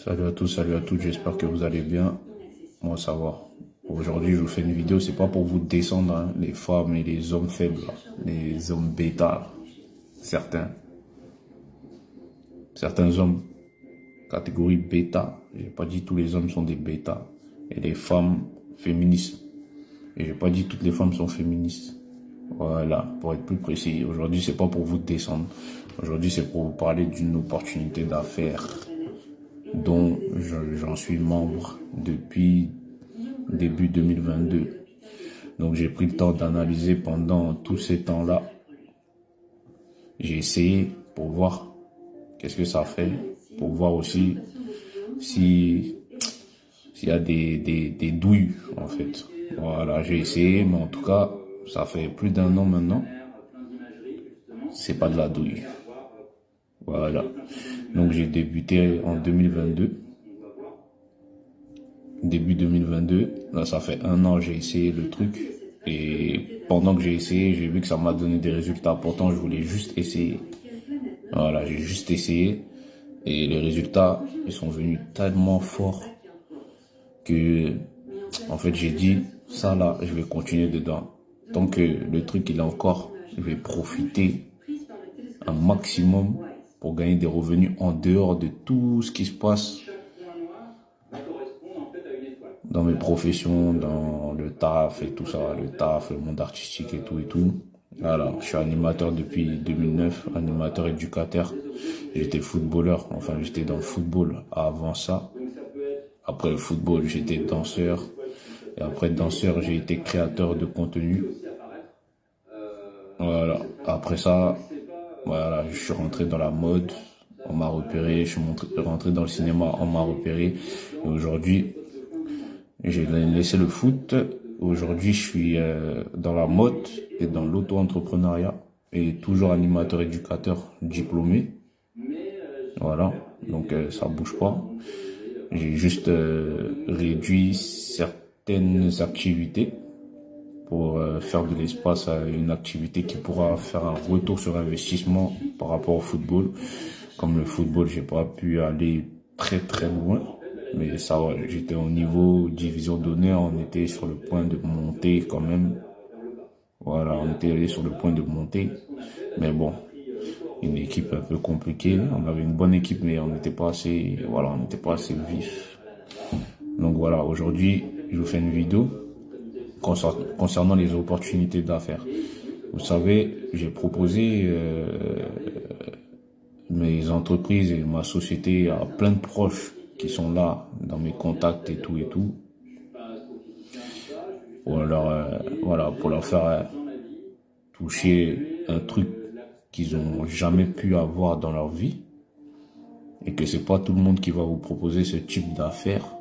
Salut à toutes, j'espère que vous allez bien. Moi, ça va. Aujourd'hui, je vous fais une vidéo, c'est pas pour vous descendre, hein, les femmes et les hommes faibles, là, les hommes bêta, certains. Certains hommes, catégorie bêta. J'ai pas dit tous les hommes sont des bêtas. Et les femmes féministes. Et j'ai pas dit toutes les femmes sont féministes. Voilà, pour être plus précis. Aujourd'hui, c'est pas pour vous descendre. Aujourd'hui, c'est pour vous parler d'une opportunité d'affaires dont j'en suis membre depuis début 2022. Donc j'ai pris le temps d'analyser pendant tous ces temps-là. J'ai essayé pour voir qu'est-ce que ça fait, pour voir aussi s'il y a des douilles en fait. Voilà, j'ai essayé, mais en tout cas, ça fait plus d'1 an maintenant. C'est pas de la douille. Voilà. Donc j'ai débuté en 2022. Début 2022. Là, ça fait 1 an, j'ai essayé le truc. Et pendant que j'ai essayé, j'ai vu que ça m'a donné des résultats. Pourtant, je voulais juste essayer. Voilà, j'ai juste essayé. Et les résultats, ils sont venus tellement forts que, en fait, j'ai dit, ça là, je vais continuer dedans. Tant que le truc, il est encore, je vais profiter un maximum pour gagner des revenus en dehors de tout ce qui se passe dans mes professions, dans le taf et tout ça, le taf, le monde artistique et tout et tout. Voilà, je suis animateur depuis 2009, animateur éducateur. J'étais footballeur, enfin j'étais dans le football avant ça. Après le football, j'étais danseur. Et après danseur, j'ai été créateur de contenu. Voilà, après ça, voilà, je suis rentré dans la mode, on m'a repéré, je suis rentré dans le cinéma, on m'a repéré. Et aujourd'hui, j'ai laissé le foot. Aujourd'hui, je suis dans la mode et dans l'auto-entrepreneuriat et toujours animateur éducateur diplômé. Voilà, donc ça bouge pas. J'ai juste réduit certaines activités pour faire de l'espace à une activité qui pourra faire un retour sur investissement par rapport au football. Comme le football, j'ai pas pu aller très très loin. Mais ça, ouais, j'étais au niveau division d'honneur, on était sur le point de monter quand même. Voilà, on était allé sur le point de monter. Mais bon, une équipe un peu compliquée. On avait une bonne équipe, mais on n'était pas assez, voilà, on n'était pas assez vif. Donc voilà, aujourd'hui, je vous fais une vidéo concernant les opportunités d'affaires. Vous savez, j'ai proposé mes entreprises et ma société à plein de proches qui sont là dans mes contacts et tout pour leur voilà, pour leur faire toucher un truc qu'ils ont jamais pu avoir dans leur vie et que c'est pas tout le monde qui va vous proposer ce type d'affaires.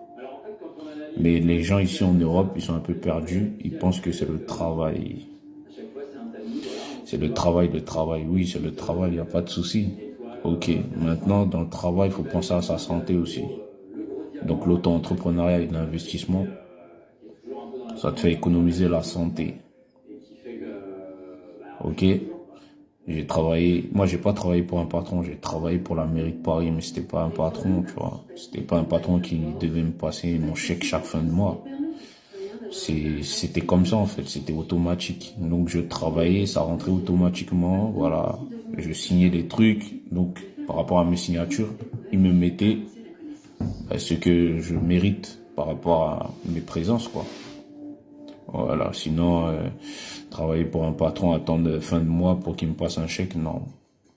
Mais les gens ici en Europe, ils sont un peu perdus, ils pensent que c'est le travail. C'est le travail, oui, c'est le travail, il n'y a pas de souci. Ok, maintenant dans le travail, il faut penser à sa santé aussi. Donc l'auto-entrepreneuriat et l'investissement, ça te fait économiser la santé. Ok, j'ai travaillé, moi j'ai pas travaillé pour un patron, j'ai travaillé pour la mairie de Paris, mais c'était pas un patron, tu vois. C'était pas un patron qui devait me passer mon chèque chaque fin de mois. C'était comme ça en fait, c'était automatique. Donc je travaillais, ça rentrait automatiquement, voilà. Je signais des trucs, donc par rapport à mes signatures, ils me mettaient ce que je mérite par rapport à mes présences, quoi. Voilà, sinon, travailler pour un patron, attendre fin de mois pour qu'il me passe un chèque, non,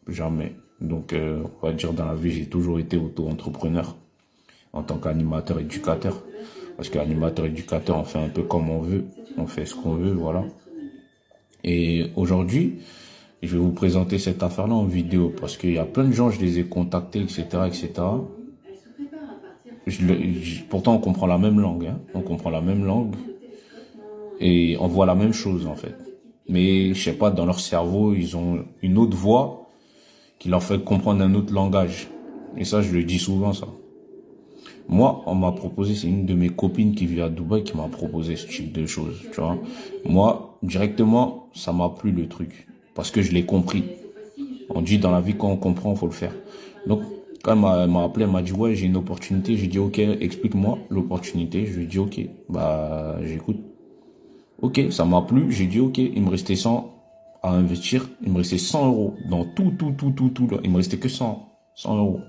jamais. Donc, on va dire dans la vie, j'ai toujours été auto-entrepreneur en tant qu'animateur éducateur. Parce qu'animateur éducateur, on fait un peu comme on veut, on fait ce qu'on veut, voilà. Et aujourd'hui, je vais vous présenter cette affaire-là en vidéo parce qu'il y a plein de gens, je les ai contactés, etc., etc. Pourtant, on comprend la même langue, hein. On comprend la même langue et on voit la même chose, en fait. Mais, je sais pas, dans leur cerveau, ils ont une autre voix qui leur fait comprendre un autre langage. Et ça, je le dis souvent, ça. Moi, on m'a proposé, c'est une de mes copines qui vit à Dubaï qui m'a proposé ce type de choses, tu vois. Moi, directement, ça m'a plu le truc. Parce que je l'ai compris. On dit dans la vie, quand on comprend, faut le faire. Donc, Quand elle m'a appelé, elle m'a dit, ouais, j'ai une opportunité. J'ai dit, ok, explique-moi l'opportunité. Je lui ai dit, ok, bah, j'écoute. Ok, ça m'a plu. J'ai dit, ok, il me restait 100 à investir. Il me restait 100 euros dans tout, là. Il me restait que 100 euros.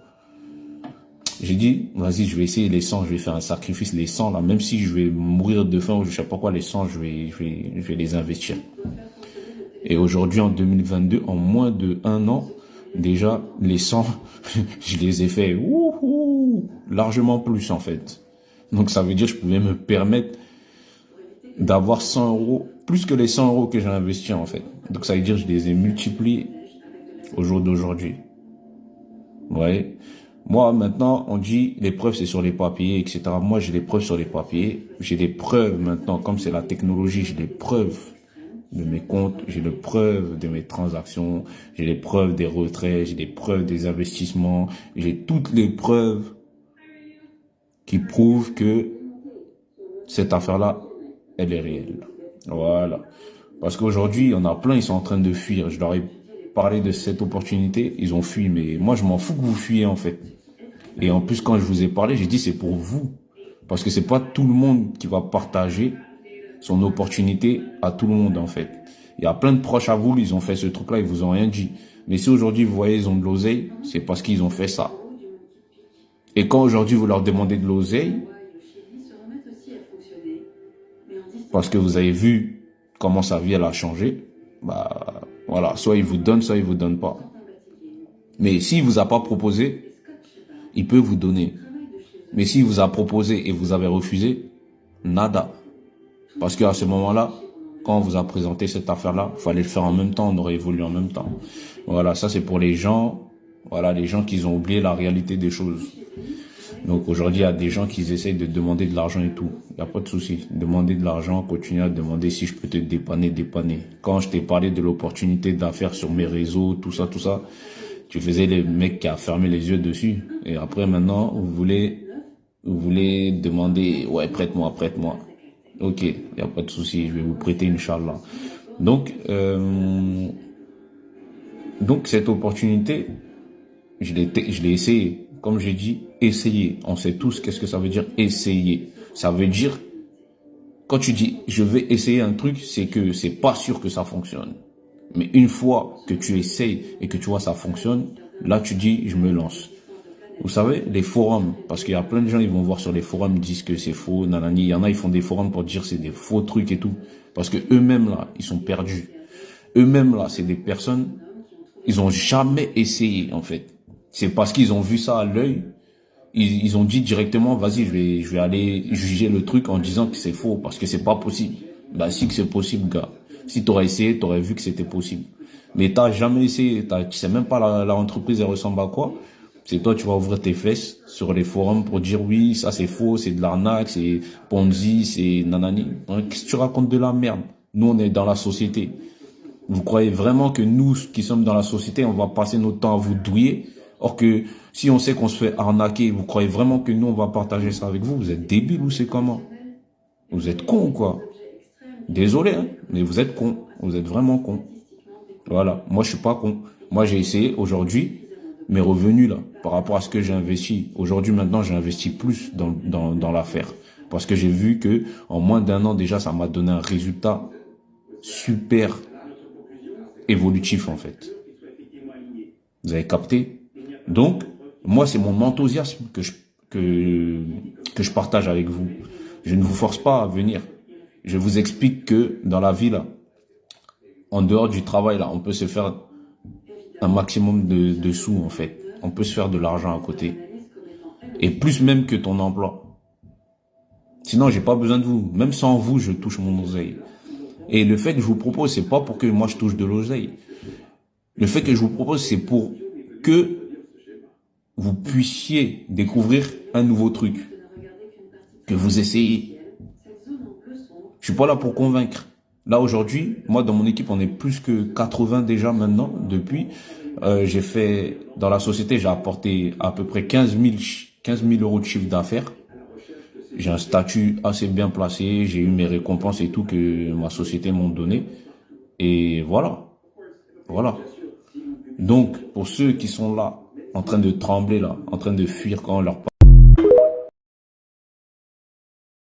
J'ai dit, vas-y, je vais essayer les 100, je vais faire un sacrifice, les 100 là, même si je vais mourir de faim ou je sais pas quoi, les 100, je vais les investir. Et aujourd'hui, en 2022, en moins de 1 an, déjà, les 100, je les ai fait, largement plus, en fait. Donc, ça veut dire que je pouvais me permettre d'avoir 100 euros, plus que les 100 euros que j'ai investis, en fait. Donc, ça veut dire que je les ai multipliés au jour d'aujourd'hui. Ouais. Moi, maintenant, on dit les preuves, c'est sur les papiers, etc. Moi, j'ai les preuves sur les papiers. J'ai des preuves maintenant, comme c'est la technologie, j'ai des preuves de mes comptes, j'ai les preuves de mes transactions, j'ai les preuves des retraits, j'ai les preuves des investissements, j'ai toutes les preuves qui prouvent que cette affaire-là, elle est réelle. Voilà. Parce qu'aujourd'hui, il y en a plein, ils sont en train de fuir. Je leur ai parlé de cette opportunité, ils ont fui, mais moi, je m'en fous que vous fuyiez, en fait. Et en plus, quand je vous ai parlé, j'ai dit c'est pour vous. Parce que c'est pas tout le monde qui va partager son opportunité à tout le monde, en fait. Il y a plein de proches à vous, ils ont fait ce truc-là, ils vous ont rien dit. Mais si aujourd'hui, vous voyez, ils ont de l'oseille, c'est parce qu'ils ont fait ça. Et quand aujourd'hui, vous leur demandez de l'oseille, parce que vous avez vu comment sa vie, elle a changé, bah, voilà. Soit ils vous donnent, soit ils vous donnent pas. Mais s'il vous a pas proposé, il peut vous donner. Mais s'il vous a proposé et vous avez refusé, nada. Parce qu'à ce moment-là, quand on vous a présenté cette affaire-là, il fallait le faire en même temps, on aurait évolué en même temps. Voilà, ça c'est pour les gens, voilà, les gens qui ont oublié la réalité des choses. Donc aujourd'hui, il y a des gens qui essayent de demander de l'argent et tout. Il n'y a pas de souci. Demander de l'argent, continuer à demander si je peux te dépanner, dépanner. Quand je t'ai parlé de l'opportunité d'affaires sur mes réseaux, tout ça, tu faisais les mecs qui a fermé les yeux dessus. Et après maintenant, vous voulez demander, ouais, prête-moi. Ok, il n'y a pas de souci, je vais vous prêter, Inch'Allah. Donc cette opportunité, je l'ai essayé. Comme j'ai dit, essayer. On sait tous qu'est-ce que ça veut dire essayer. Ça veut dire, quand tu dis je vais essayer un truc, c'est que c'est pas sûr que ça fonctionne. Mais une fois que tu essayes et que tu vois ça fonctionne, là tu dis je me lance. Vous savez, les forums, parce qu'il y a plein de gens, ils vont voir sur les forums, ils disent que c'est faux, nanani. Il y en a, ils font des forums pour dire c'est des faux trucs et tout. Parce que eux-mêmes là, ils sont perdus. Eux-mêmes là, c'est des personnes, ils ont jamais essayé en fait. C'est parce qu'ils ont vu ça à l'œil, ils ont dit directement, vas-y, je vais aller juger le truc en disant que c'est faux, parce que c'est pas possible. Bah si que c'est possible, gars. Si t'aurais essayé, t'aurais vu que c'était possible. Mais t'as jamais essayé, tu sais même pas la entreprise elle ressemble à quoi. C'est toi, tu vas ouvrir tes fesses sur les forums pour dire oui, ça c'est faux, c'est de l'arnaque, c'est Ponzi, c'est nanani. Qu'est-ce que tu racontes de la merde? Nous, on est dans la société. Vous croyez vraiment que nous, qui sommes dans la société, on va passer notre temps à vous douiller? Or que si on sait qu'on se fait arnaquer, vous croyez vraiment que nous, on va partager ça avec vous? Vous êtes débile ou c'est comment? Vous êtes con ou quoi? Désolé, hein, mais vous êtes con. Vous êtes vraiment con. Voilà. Moi, je suis pas con. Moi, j'ai essayé aujourd'hui, mes revenus là, par rapport à ce que j'ai investi. Aujourd'hui, maintenant, j'ai investi plus dans l'affaire. Parce que j'ai vu que, en moins d'1 an, déjà, ça m'a donné un résultat super évolutif, en fait. Vous avez capté? Donc, moi, c'est mon enthousiasme que je partage avec vous. Je ne vous force pas à venir. Je vous explique que dans la vie, là, en dehors du travail, là, on peut se faire un maximum de sous, en fait. On peut se faire de l'argent à côté. Et plus même que ton emploi. Sinon, j'ai pas besoin de vous. Même sans vous, je touche mon oseille. Et le fait que je vous propose, c'est pas pour que moi je touche de l'oseille. Le fait que je vous propose, c'est pour que vous puissiez découvrir un nouveau truc. Que vous essayez. Je suis pas là pour convaincre. Là, aujourd'hui, moi, dans mon équipe, on est plus que 80 déjà maintenant, depuis. J'ai fait, dans la société, j'ai apporté à peu près 15 000 euros de chiffre d'affaires. J'ai un statut assez bien placé, j'ai eu mes récompenses et tout que ma société m'a donné. Et voilà. Voilà. Donc, pour ceux qui sont là, en train de trembler là, en train de fuir quand on leur